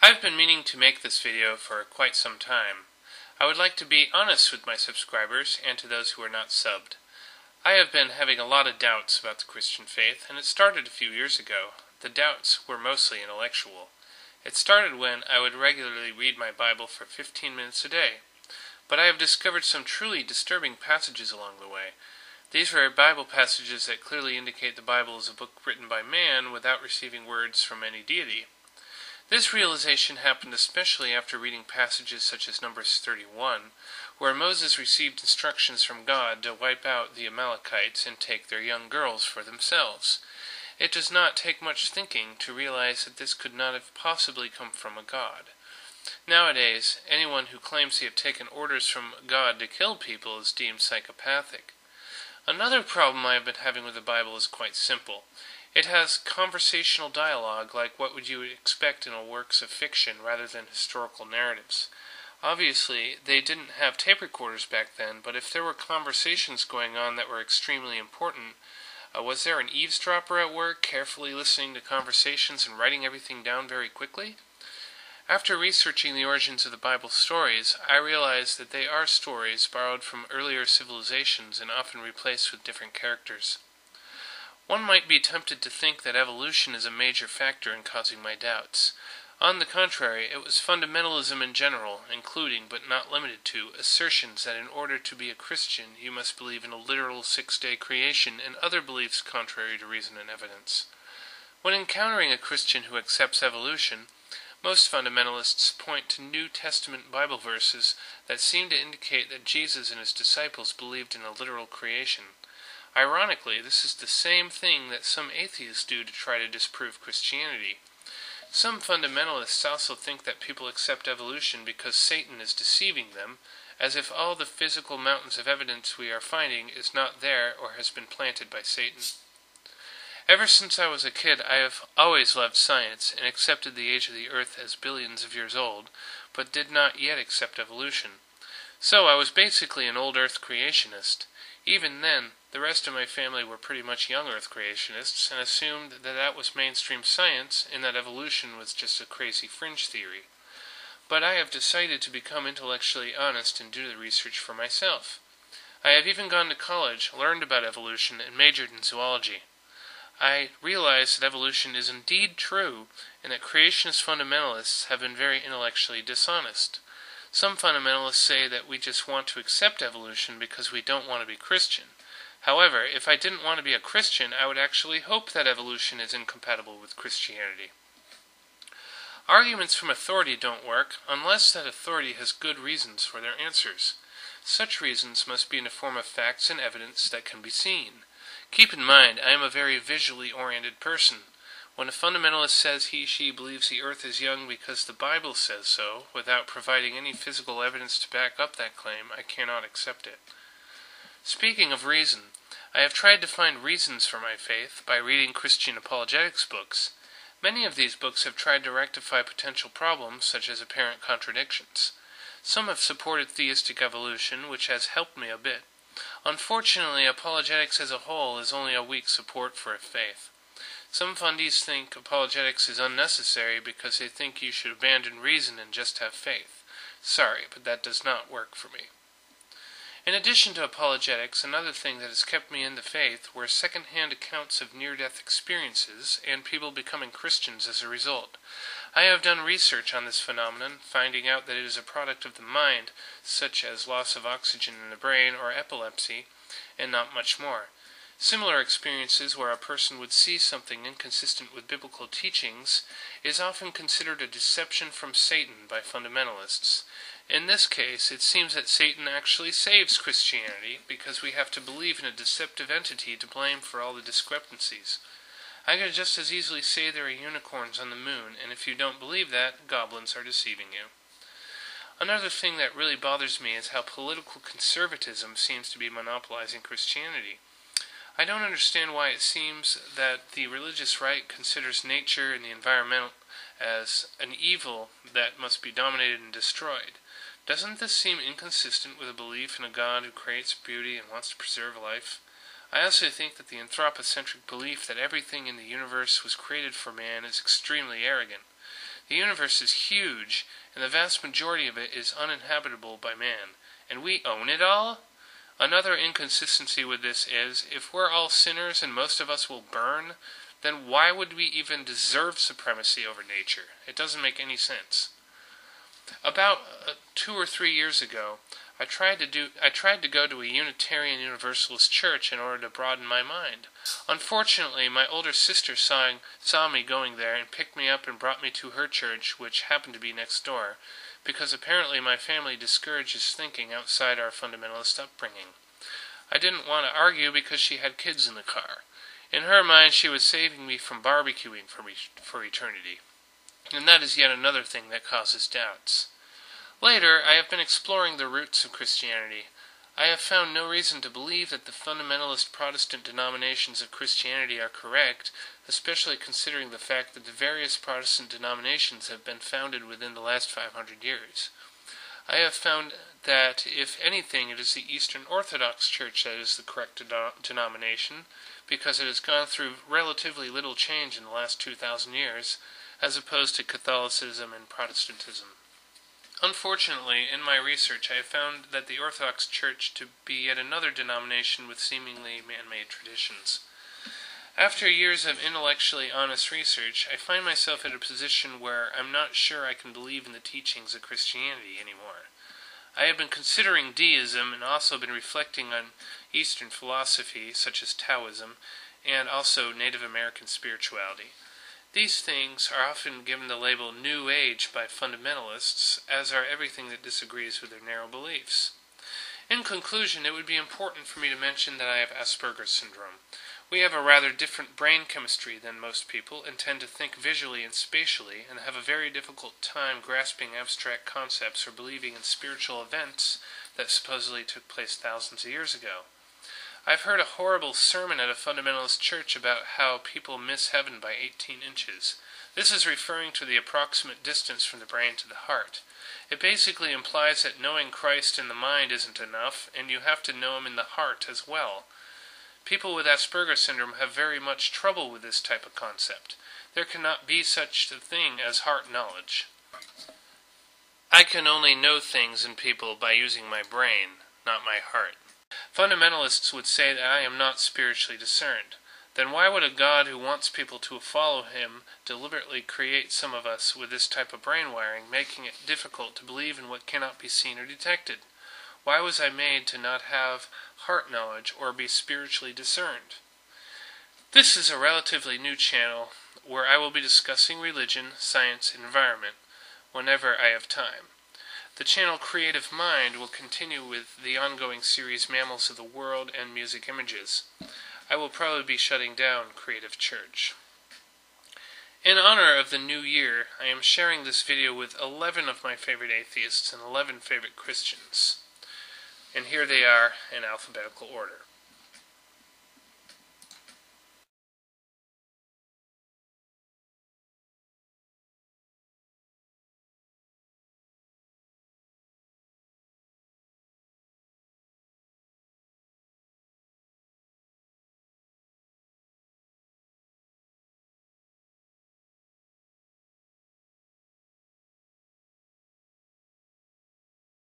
I've been meaning to make this video for quite some time. I would like to be honest with my subscribers and to those who are not subbed. I have been having a lot of doubts about the Christian faith, and it started a few years ago. The doubts were mostly intellectual. It started when I would regularly read my Bible for 15 minutes a day. But I have discovered some truly disturbing passages along the way. These are Bible passages that clearly indicate the Bible is a book written by man without receiving words from any deity. This realization happened especially after reading passages such as Numbers 31, where Moses received instructions from God to wipe out the Amalekites and take their young girls for themselves. It does not take much thinking to realize that this could not have possibly come from a God. Nowadays, anyone who claims he have taken orders from God to kill people is deemed psychopathic. Another problem I have been having with the Bible is quite simple. It has conversational dialogue like what would you expect in works of fiction rather than historical narratives. Obviously, they didn't have tape recorders back then, but if there were conversations going on that were extremely important, was there an eavesdropper at work carefully listening to conversations and writing everything down very quickly? After researching the origins of the Bible stories, I realized that they are stories borrowed from earlier civilizations and often replaced with different characters. One might be tempted to think that evolution is a major factor in causing my doubts. On the contrary, it was fundamentalism in general, including, but not limited to, assertions that in order to be a Christian you must believe in a literal six-day creation and other beliefs contrary to reason and evidence. When encountering a Christian who accepts evolution, most fundamentalists point to New Testament Bible verses that seem to indicate that Jesus and his disciples believed in a literal creation. Ironically, this is the same thing that some atheists do to try to disprove Christianity. Some fundamentalists also think that people accept evolution because Satan is deceiving them, as if all the physical mountains of evidence we are finding is not there or has been planted by Satan. Ever since I was a kid, I have always loved science and accepted the age of the earth as billions of years old, but did not yet accept evolution. So I was basically an old earth creationist. Even then, the rest of my family were pretty much young earth creationists and assumed that that was mainstream science and that evolution was just a crazy fringe theory. But I have decided to become intellectually honest and do the research for myself. I have even gone to college, learned about evolution, and majored in zoology. I realize that evolution is indeed true and that creationist fundamentalists have been very intellectually dishonest. Some fundamentalists say that we just want to accept evolution because we don't want to be Christian. However, if I didn't want to be a Christian, I would actually hope that evolution is incompatible with Christianity. Arguments from authority don't work unless that authority has good reasons for their answers. Such reasons must be in the form of facts and evidence that can be seen. Keep in mind, I am a very visually oriented person. When a fundamentalist says he/she believes the earth is young because the Bible says so, without providing any physical evidence to back up that claim, I cannot accept it. Speaking of reason, I have tried to find reasons for my faith by reading Christian apologetics books. Many of these books have tried to rectify potential problems, such as apparent contradictions. Some have supported theistic evolution, which has helped me a bit. Unfortunately, apologetics as a whole is only a weak support for a faith. Some fundies think apologetics is unnecessary because they think you should abandon reason and just have faith. Sorry, but that does not work for me. In addition to apologetics, another thing that has kept me in the faith were second-hand accounts of near-death experiences and people becoming Christians as a result. I have done research on this phenomenon, finding out that it is a product of the mind, such as loss of oxygen in the brain or epilepsy, and not much more. Similar experiences where a person would see something inconsistent with biblical teachings is often considered a deception from Satan by fundamentalists. In this case, it seems that Satan actually saves Christianity because we have to believe in a deceptive entity to blame for all the discrepancies. I could just as easily say there are unicorns on the moon, and if you don't believe that, goblins are deceiving you. Another thing that really bothers me is how political conservatism seems to be monopolizing Christianity. I don't understand why it seems that the religious right considers nature and the environment as an evil that must be dominated and destroyed. Doesn't this seem inconsistent with a belief in a God who creates beauty and wants to preserve life? I also think that the anthropocentric belief that everything in the universe was created for man is extremely arrogant. The universe is huge, and the vast majority of it is uninhabitable by man, and we own it all? Another inconsistency with this is, if we're all sinners and most of us will burn, then why would we even deserve supremacy over nature? It doesn't make any sense. About 2 or 3 years ago, I tried to go to a Unitarian Universalist church in order to broaden my mind. Unfortunately, my older sister saw me going there and picked me up and brought me to her church, which happened to be next door, because apparently my family discourages thinking outside our fundamentalist upbringing. I didn't want to argue because she had kids in the car. In her mind, she was saving me from barbecuing for eternity. And that is yet another thing that causes doubts. Later, I have been exploring the roots of Christianity. I have found no reason to believe that the fundamentalist Protestant denominations of Christianity are correct, especially considering the fact that the various Protestant denominations have been founded within the last 500 years. I have found that, if anything, it is the Eastern Orthodox Church that is the correct denomination, because it has gone through relatively little change in the last 2,000 years, as opposed to Catholicism and Protestantism. Unfortunately, in my research, I have found that the Orthodox Church to be yet another denomination with seemingly man-made traditions. After years of intellectually honest research, I find myself in a position where I'm not sure I can believe in the teachings of Christianity anymore. I have been considering deism and also been reflecting on Eastern philosophy, such as Taoism, and also Native American spirituality. These things are often given the label New Age by fundamentalists, as are everything that disagrees with their narrow beliefs. In conclusion, it would be important for me to mention that I have Asperger's syndrome. We have a rather different brain chemistry than most people and tend to think visually and spatially and have a very difficult time grasping abstract concepts or believing in spiritual events that supposedly took place thousands of years ago. I've heard a horrible sermon at a fundamentalist church about how people miss heaven by 18 inches. This is referring to the approximate distance from the brain to the heart. It basically implies that knowing Christ in the mind isn't enough, and you have to know him in the heart as well. People with Asperger's syndrome have very much trouble with this type of concept. There cannot be such a thing as heart knowledge. I can only know things and people by using my brain, not my heart. Fundamentalists would say that I am not spiritually discerned. Then why would a God who wants people to follow him deliberately create some of us with this type of brain wiring, making it difficult to believe in what cannot be seen or detected? Why was I made to not have heart knowledge or be spiritually discerned? This is a relatively new channel where I will be discussing religion, science, and environment whenever I have time. The channel Creative Mind will continue with the ongoing series Mammals of the World and Music Images. I will probably be shutting down Creative Church. In honor of the new year, I am sharing this video with 11 of my favorite atheists and 11 favorite Christians. And here they are in alphabetical order.